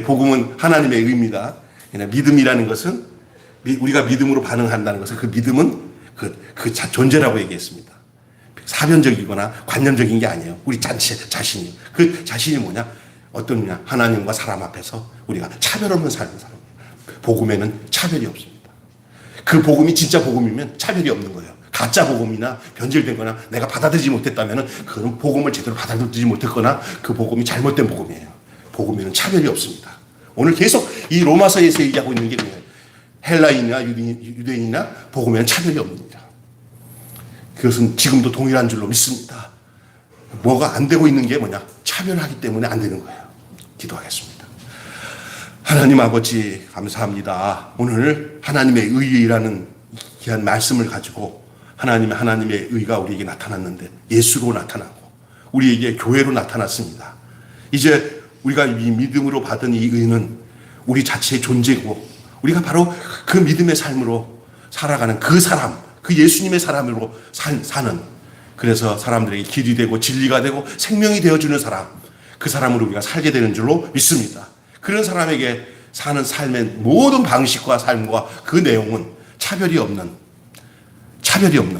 복음은 하나님의 의입니다. 믿음이라는 것은 우리가 믿음으로 반응한다는 것은 그 믿음은 그 존재라고 얘기했습니다. 사변적이거나 관념적인 게 아니에요. 우리 자신이. 그 자신이 뭐냐? 어떠냐? 하나님과 사람 앞에서 우리가 차별 없는 삶을 사는 거예요. 복음에는 차별이 없습니다. 그 복음이 진짜 복음이면 차별이 없는 거예요. 가짜 복음이나 변질된 거나 내가 받아들이지 못했다면 그건 복음을 제대로 받아들이지 못했거나 그 복음이 잘못된 복음이에요. 복음에는 차별이 없습니다. 오늘 계속 이 로마서에서 얘기하고 있는 게 뭐예요? 헬라인이나 유대인이나 복음에는 차별이 없습니다. 그것은 지금도 동일한 줄로 믿습니다. 뭐가 안 되고 있는 게 뭐냐? 차별하기 때문에 안 되는 거예요. 기도하겠습니다. 하나님 아버지 감사합니다. 오늘 하나님의 의라는 귀한 말씀을 가지고 하나님의 의가 우리에게 나타났는데 예수로 나타나고 우리에게 교회로 나타났습니다. 이제 우리가 이 믿음으로 받은 이 의는 우리 자체의 존재고 우리가 바로 그 믿음의 삶으로 살아가는 그 사람, 그 예수님의 사람으로 사는 그래서 사람들에게 길이 되고 진리가 되고 생명이 되어주는 사람, 그 사람으로 우리가 살게 되는 줄로 믿습니다. 그런 사람에게 사는 삶의 모든 방식과 삶과 그 내용은 차별이 없는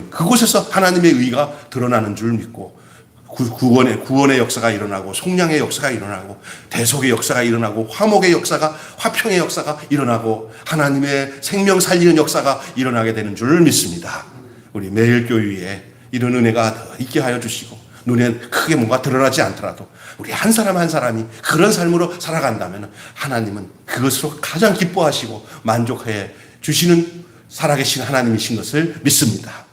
그곳에서 하나님의 의가 드러나는 줄 믿고 구원의 역사가 일어나고 속량의 역사가 일어나고 대속의 역사가 일어나고 화목의 역사가 화평의 역사가 일어나고 하나님의 생명 살리는 역사가 일어나게 되는 줄 믿습니다. 우리 매일 교회에 이런 은혜가 더 있게 하여 주시고 눈에 크게 뭔가 드러나지 않더라도 우리 한 사람 한 사람이 그런 삶으로 살아간다면 하나님은 그것으로 가장 기뻐하시고 만족해 주시는 살아계신 하나님이신 것을 믿습니다.